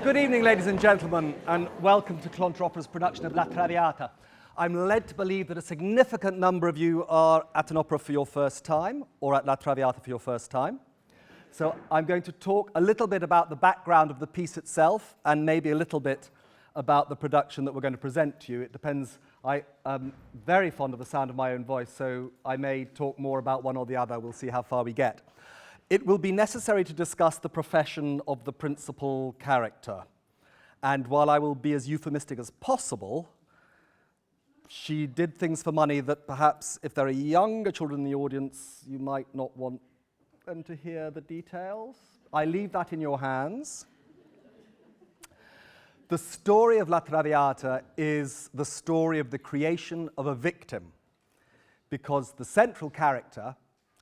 Good evening, ladies and gentlemen, and welcome to Clonter Opera's production of La Traviata. I'm led to believe that a significant number of you are at an opera for your first time, or at La Traviata for your first time. So I'm going to talk a little bit about the background of the piece itself, and maybe a little bit about the production that we're going to present to you. It depends. I am very fond of the sound of my own voice, so I may talk more about one or the other. We'll see how far we get. It will be necessary to discuss the profession of the principal character. And while I will be as euphemistic as possible, she did things for money that perhaps if there are younger children in the audience, you might not want them to hear the details. I leave that in your hands. The story of La Traviata is the story of the creation of a victim, because the central character,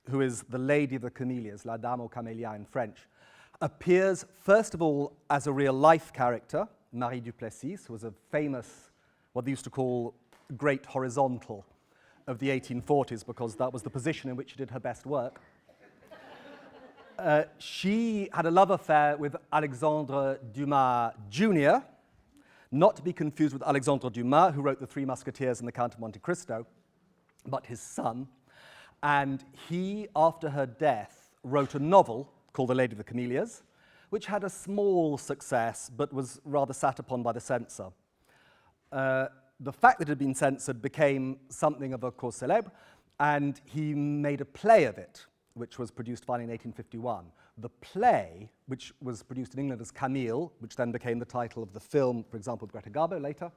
who is the Lady of the Camellias, La Dame aux Camélias in French, appears first of all as a real-life character, Marie Duplessis, who was a famous, what they used to call great horizontal of the 1840s, because that was the position in which she did her best work. She had a love affair with Alexandre Dumas Jr., not to be confused with Alexandre Dumas, who wrote The Three Musketeers and The Count of Monte Cristo, but his son. And he, after her death, wrote a novel called The Lady of the Camellias, which had a small success, but was rather sat upon by the censor. The fact that it had been censored became something of a cause célèbre, and he made a play of it, which was produced finally in 1851. The play, which was produced in England as Camille, which then became the title of the film, for example, with Greta Garbo later,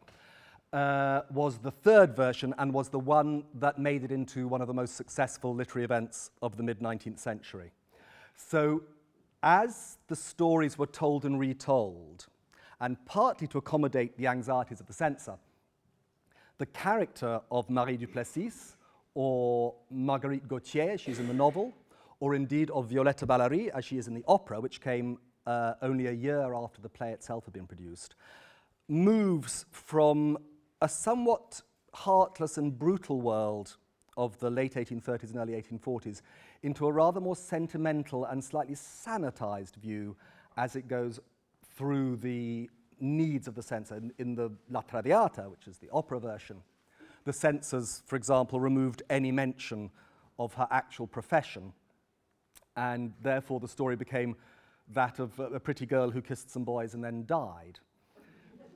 was the third version and was the one that made it into one of the most successful literary events of the mid-19th century. So as the stories were told and retold, and partly to accommodate the anxieties of the censor, the character of Marie Duplessis, or Marguerite Gautier, as she's in the novel, or indeed of Violetta Ballary, as she is in the opera, which came only a year after the play itself had been produced, moves from a somewhat heartless and brutal world of the late 1830s and early 1840s into a rather more sentimental and slightly sanitized view as it goes through the needs of the censor. In the La Traviata, which is the opera version, the censors, for example, removed any mention of her actual profession, and therefore the story became that of a pretty girl who kissed some boys and then died,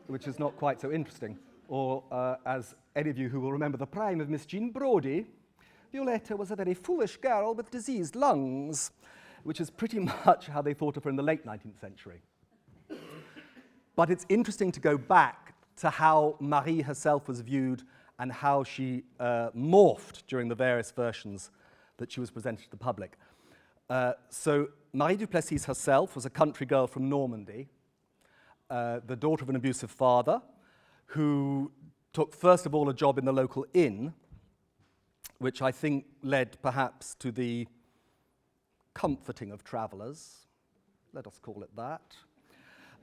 which is not quite so interesting. Or, as any of you who will remember the prime of Miss Jean Brodie, Violetta was a very foolish girl with diseased lungs, which is pretty much how they thought of her in the late 19th century. But it's interesting to go back to how Marie herself was viewed and how she morphed during the various versions that she was presented to the public. So Marie Duplessis herself was a country girl from Normandy, the daughter of an abusive father, who took first of all a job in the local inn, which I think led perhaps to the comforting of travellers, let us call it that.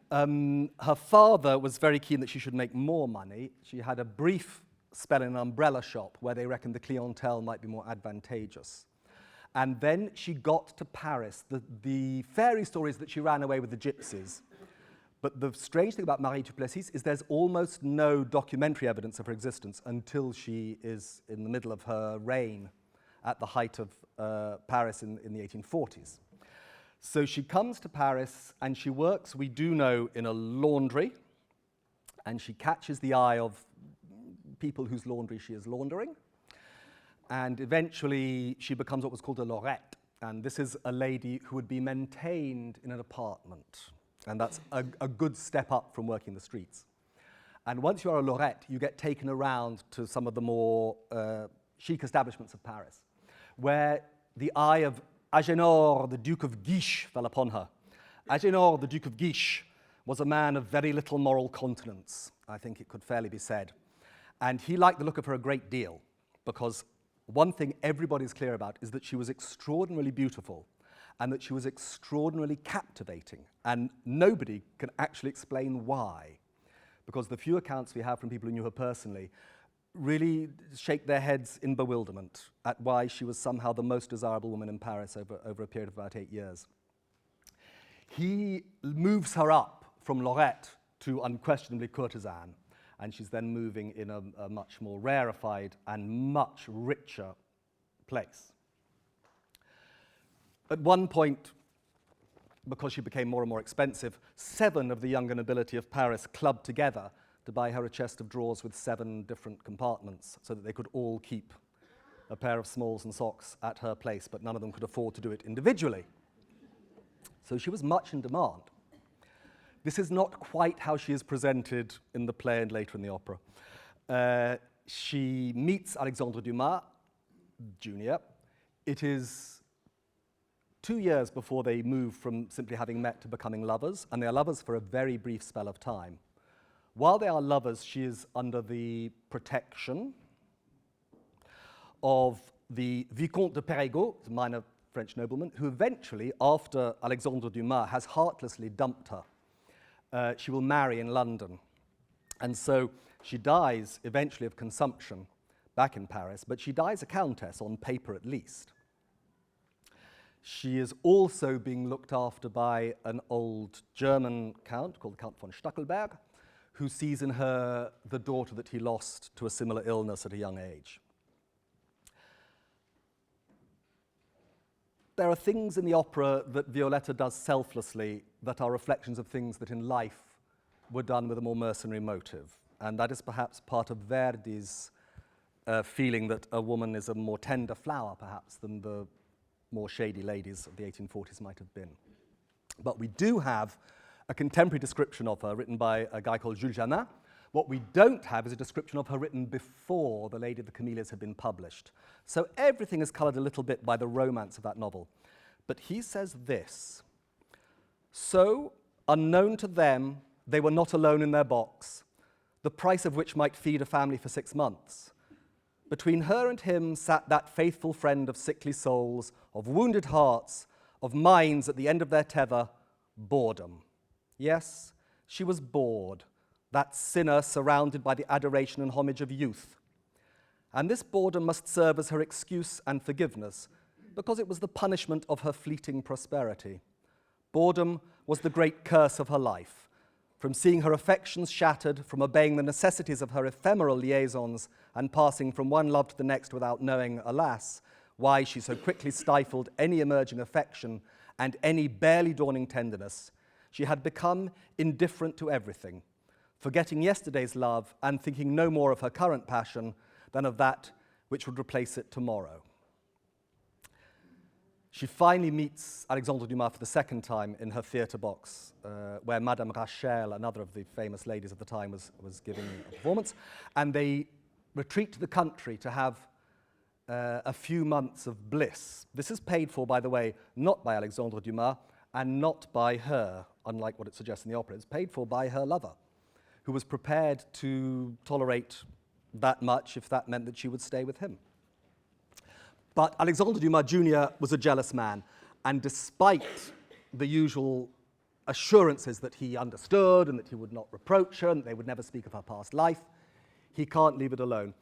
Her father was very keen that she should make more money. She had a brief spell in an umbrella shop where they reckoned the clientele might be more advantageous. And then she got to Paris. The fairy stories that she ran away with the gypsies. But the strange thing about Marie Duplessis is there's almost no documentary evidence of her existence until she is in the middle of her reign at the height of Paris in the 1840s. So she comes to Paris and she works, we do know, in a laundry, and she catches the eye of people whose laundry she is laundering. And eventually she becomes what was called a lorette. And this is a lady who would be maintained in an apartment. And that's a good step up from working the streets. And once you are a lorette, you get taken around to some of the more chic establishments of Paris, where the eye of Agénor, the Duke of Guiche, fell upon her. Agénor, the Duke of Guiche, was a man of very little moral continence, I think it could fairly be said. And he liked the look of her a great deal, because one thing everybody's clear about is that she was extraordinarily beautiful and that she was extraordinarily captivating, and nobody can actually explain why, because the few accounts we have from people who knew her personally really shake their heads in bewilderment at why she was somehow the most desirable woman in Paris over a period of about 8 years. He moves her up from Lorette to unquestionably courtesan, and she's then moving in a much more rarefied and much richer place. At one point, because she became more and more expensive, 7 of the younger nobility of Paris clubbed together to buy her a chest of drawers with 7 different compartments so that they could all keep a pair of smalls and socks at her place, but none of them could afford to do it individually. So she was much in demand. This is not quite how she is presented in the play and later in the opera. She meets Alexandre Dumas Jr. It is 2 years before they move from simply having met to becoming lovers, and they are lovers for a very brief spell of time. While they are lovers, she is under the protection of the Vicomte de Perregaux, a minor French nobleman, who eventually, after Alexandre Dumas has heartlessly dumped her, she will marry in London. And so she dies eventually of consumption back in Paris, but she dies a countess, on paper at least. She is also being looked after by an old German count called the Count von Stackelberg, who sees in her the daughter that he lost to a similar illness at a young age. There are things in the opera that Violetta does selflessly that are reflections of things that in life were done with a more mercenary motive. And that is perhaps part of Verdi's feeling that a woman is a more tender flower, perhaps, than the more shady ladies of the 1840s might have been. But we do have a contemporary description of her written by a guy called Jules Janin. What we don't have is a description of her written before The Lady of the Camellias had been published. So everything is colored a little bit by the romance of that novel. But he says this: "So, unknown to them, they were not alone in their box, the price of which might feed a family for 6 months. Between her and him sat that faithful friend of sickly souls, of wounded hearts, of minds at the end of their tether, boredom. Yes, she was bored, that sinner surrounded by the adoration and homage of youth. And this boredom must serve as her excuse and forgiveness, because it was the punishment of her fleeting prosperity. Boredom was the great curse of her life. From seeing her affections shattered, from obeying the necessities of her ephemeral liaisons, and passing from one love to the next without knowing, alas, why she so quickly stifled any emerging affection and any barely dawning tenderness, she had become indifferent to everything, forgetting yesterday's love and thinking no more of her current passion than of that which would replace it tomorrow." She finally meets Alexandre Dumas for the second time in her theatre box, where Madame Rachel, another of the famous ladies of the time, was giving a performance, and they retreat to the country to have a few months of bliss. This is paid for, by the way, not by Alexandre Dumas and not by her, unlike what it suggests in the opera. It's paid for by her lover, who was prepared to tolerate that much if that meant that she would stay with him. But Alexandre Dumas Jr. was a jealous man, and despite the usual assurances that he understood and that he would not reproach her and they would never speak of her past life, he can't leave it alone.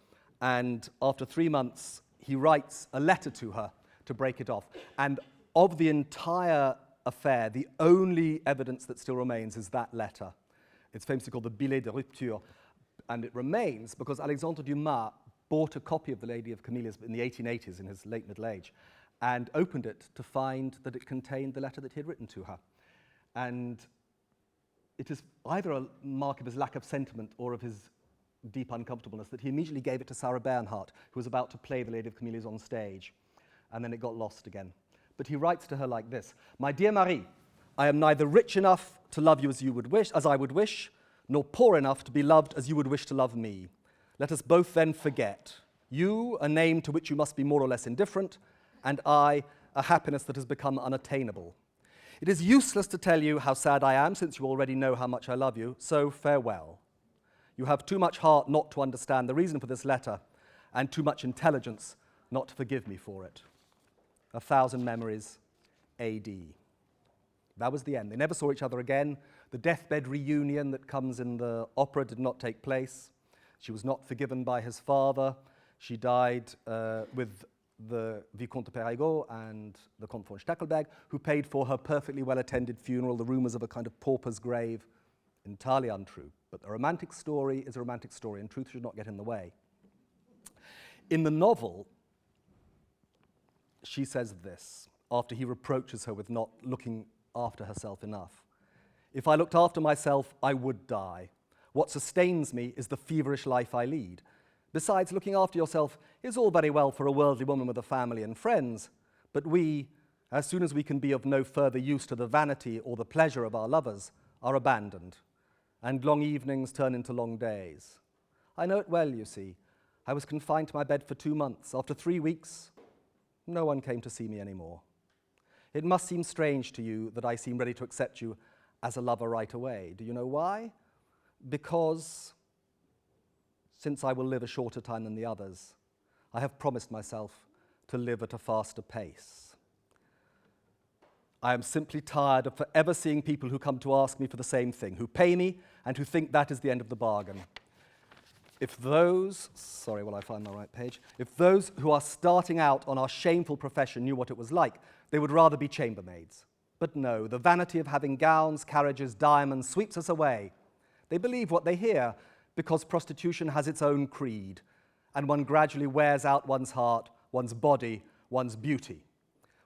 And after 3 months, he writes a letter to her to break it off. And of the entire affair, the only evidence that still remains is that letter. It's famously called the billet de rupture, and it remains because Alexandre Dumas bought a copy of The Lady of Camellias in the 1880s in his late middle age and opened it to find that it contained the letter that he had written to her. And it is either a mark of his lack of sentiment or of his deep uncomfortableness that he immediately gave it to Sarah Bernhardt, who was about to play The Lady of Camellias on stage, and then it got lost again. But he writes to her like this: "My dear Marie, I am neither rich enough to love you as I would wish, nor poor enough to be loved as you would wish to love me. Let us both then forget. You, a name to which you must be more or less indifferent, and I, a happiness that has become unattainable. It is useless to tell you how sad I am, since you already know how much I love you, so farewell. You have too much heart not to understand the reason for this letter, and too much intelligence not to forgive me for it. 1,000 memories, A.D." That was the end. They never saw each other again. The deathbed reunion that comes in the opera did not take place. She was not forgiven by his father. She died with the Vicomte de Perregaux and the Comte von Stackelberg, who paid for her perfectly well-attended funeral, the rumors of a kind of pauper's grave entirely untrue. But a romantic story is a romantic story, and truth should not get in the way. In the novel, she says this, after he reproaches her with not looking after herself enough. "If I looked after myself, I would die. What sustains me is the feverish life I lead. Besides, looking after yourself is all very well for a worldly woman with a family and friends, but we, as soon as we can be of no further use to the vanity or the pleasure of our lovers, are abandoned, and long evenings turn into long days. I know it well, you see. I was confined to my bed for 2 months. After 3 weeks, no one came to see me anymore. It must seem strange to you that I seem ready to accept you as a lover right away. Do you know why? Because, since I will live a shorter time than the others, I have promised myself to live at a faster pace. I am simply tired of forever seeing people who come to ask me for the same thing, who pay me and who think that is the end of the bargain. If those, sorry while I find my right page, if those who are starting out on our shameful profession knew what it was like, they would rather be chambermaids. But no, the vanity of having gowns, carriages, diamonds sweeps us away. They believe what they hear because prostitution has its own creed, and one gradually wears out one's heart, one's body, one's beauty.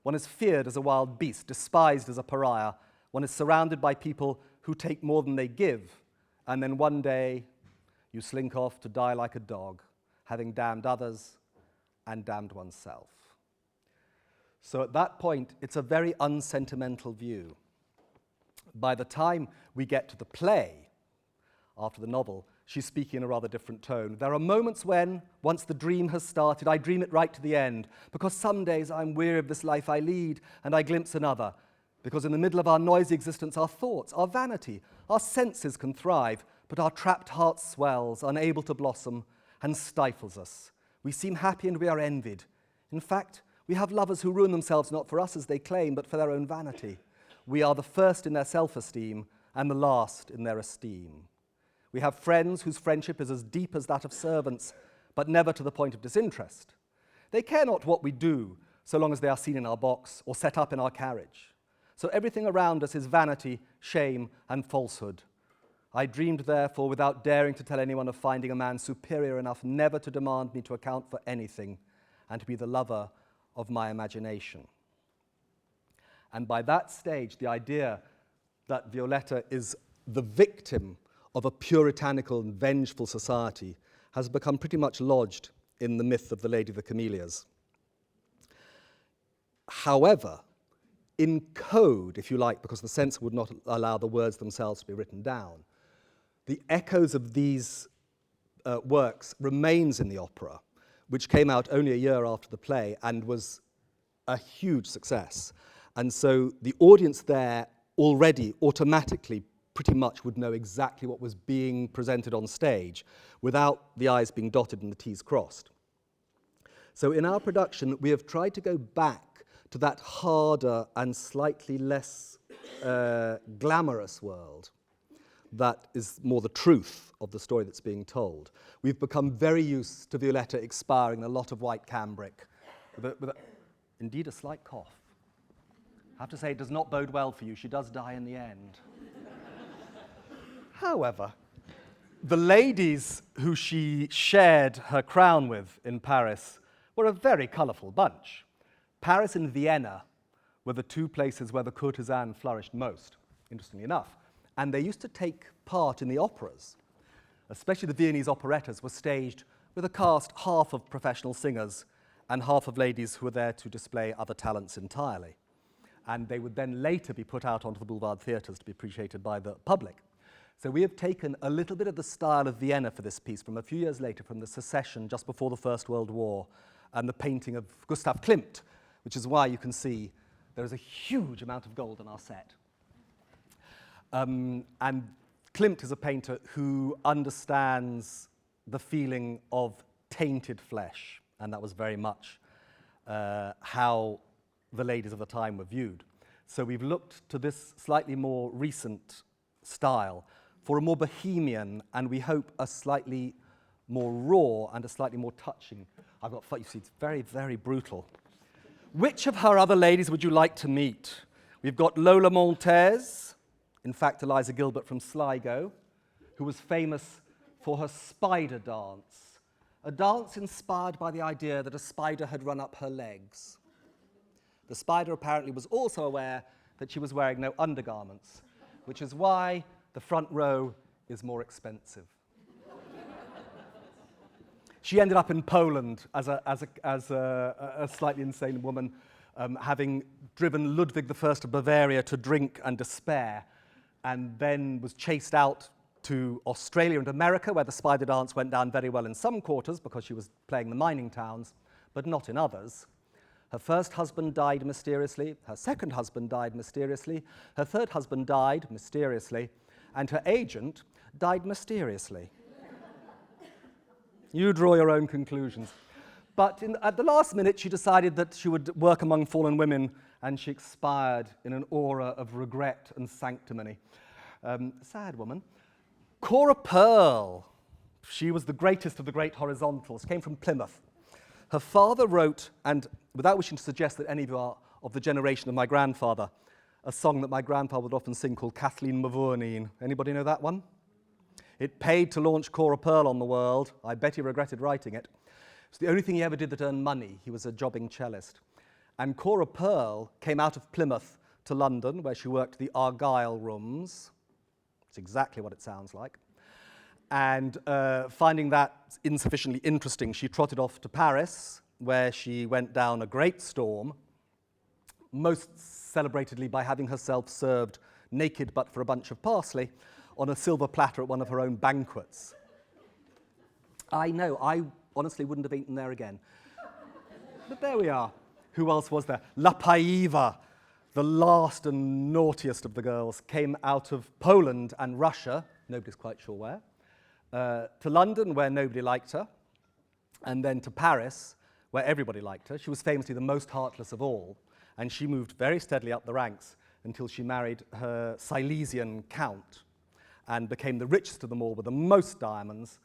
One is feared as a wild beast, despised as a pariah. One is surrounded by people who take more than they give, and then one day you slink off to die like a dog, having damned others and damned oneself. So at that point, it's a very unsentimental view. By the time we get to the play, after the novel, she's speaking in a rather different tone. There are moments when, once the dream has started, I dream it right to the end, because some days I'm weary of this life I lead, and I glimpse another, because in the middle of our noisy existence, our thoughts, our vanity, our senses can thrive, but our trapped heart swells, unable to blossom, and stifles us. We seem happy and we are envied. In fact, we have lovers who ruin themselves not for us as they claim, but for their own vanity. We are the first in their self-esteem and the last in their esteem. We have friends whose friendship is as deep as that of servants, but never to the point of disinterest. They care not what we do, so long as they are seen in our box or set up in our carriage. So everything around us is vanity, shame, and falsehood. I dreamed, therefore, without daring to tell anyone of finding a man superior enough never to demand me to account for anything, and to be the lover of my imagination. And by that stage, the idea that Violetta is the victim of a puritanical and vengeful society has become pretty much lodged in the myth of the Lady of the Camellias. However, in code, if you like, because the censor would not allow the words themselves to be written down, the echoes of these works remains in the opera, which came out only a year after the play and was a huge success. And so the audience there already automatically pretty much would know exactly what was being presented on stage without the I's being dotted and the T's crossed. So in our production, we have tried to go back to that harder and slightly less glamorous world that is more the truth of the story that's being told. We've become very used to Violetta expiring in a lot of white cambric, indeed a slight cough. I have to say, it does not bode well for you. She does die in the end. However, the ladies who she shared her crown with in Paris were a very colourful bunch. Paris and Vienna were the two places where the courtesan flourished most, interestingly enough. And they used to take part in the operas. Especially the Viennese operettas were staged with a cast half of professional singers and half of ladies who were there to display other talents entirely. And they would then later be put out onto the boulevard theatres to be appreciated by the public. So we have taken a little bit of the style of Vienna for this piece from a few years later, from the secession just before the First World War, and the painting of Gustav Klimt, which is why you can see there is a huge amount of gold on our set. And Klimt is a painter who understands the feeling of tainted flesh, and that was very much how the ladies of the time were viewed. So we've looked to this slightly more recent style for a more bohemian, and we hope a slightly more raw and a slightly more touching. You see, it's very, very brutal. Which of her other ladies would you like to meet? We've got Lola Montez, in fact, Eliza Gilbert from Sligo, who was famous for her spider dance, a dance inspired by the idea that a spider had run up her legs. The spider apparently was also aware that she was wearing no undergarments, which is why the front row is more expensive. She ended up in Poland as a slightly insane woman, having driven Ludwig I of Bavaria to drink and despair, and then was chased out to Australia and America, where the spider dance went down very well in some quarters because she was playing the mining towns, but not in others. Her first husband died mysteriously, her second husband died mysteriously, her third husband died mysteriously, and her agent died mysteriously. You draw your own conclusions. But at the last minute, she decided that she would work among fallen women, and she expired in an aura of regret and sanctimony. Sad woman. Cora Pearl, she was the greatest of the great horizontals, came from Plymouth. Her father wrote, and without wishing to suggest that any of you are of the generation of my grandfather, a song that my grandfather would often sing called Kathleen Mavourneen. Anybody know that one? It paid to launch Cora Pearl on the world. I bet he regretted writing it. It's the only thing he ever did that earned money. He was a jobbing cellist. And Cora Pearl came out of Plymouth to London, where she worked the Argyle Rooms. It's exactly what it sounds like. And finding that insufficiently interesting, she trotted off to Paris, where she went down a great storm, most celebratedly by having herself served naked but for a bunch of parsley on a silver platter at one of her own banquets. I know, I honestly wouldn't have eaten there again. But there we are. Who else was there? La Paiva, the last and naughtiest of the girls, came out of Poland and Russia, nobody's quite sure where, to London, where nobody liked her, and then to Paris, where everybody liked her. She was famously the most heartless of all, and she moved very steadily up the ranks until she married her Silesian count and became the richest of them all with the most diamonds,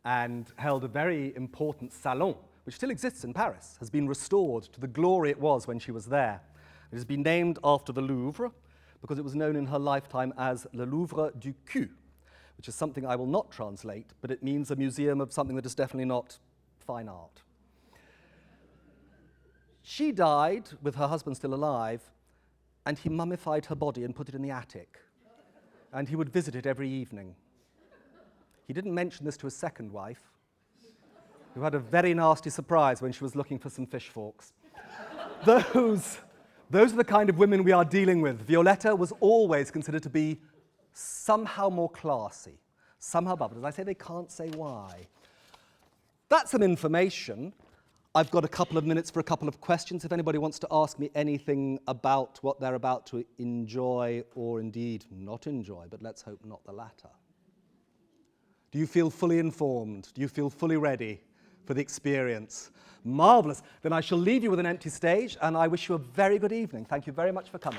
and held a very important salon, which still exists in Paris, has been restored to the glory it was when she was there. It has been named after the Louvre because it was known in her lifetime as Le Louvre du Cul, which is something I will not translate, but it means a museum of something that is definitely not fine art. She died with her husband still alive, and he mummified her body and put it in the attic. And he would visit it every evening. He didn't mention this to his second wife, who had a very nasty surprise when she was looking for some fish forks. Those are the kind of women we are dealing with. Violetta was always considered to be somehow more classy, somehow above it. As I say, they can't say why. That's some information. I've got a couple of minutes for a couple of questions. If anybody wants to ask me anything about what they're about to enjoy or indeed not enjoy, but let's hope not the latter. Do you feel fully informed? Do you feel fully ready for the experience? Marvellous. Then I shall leave you with an empty stage, and I wish you a very good evening. Thank you very much for coming.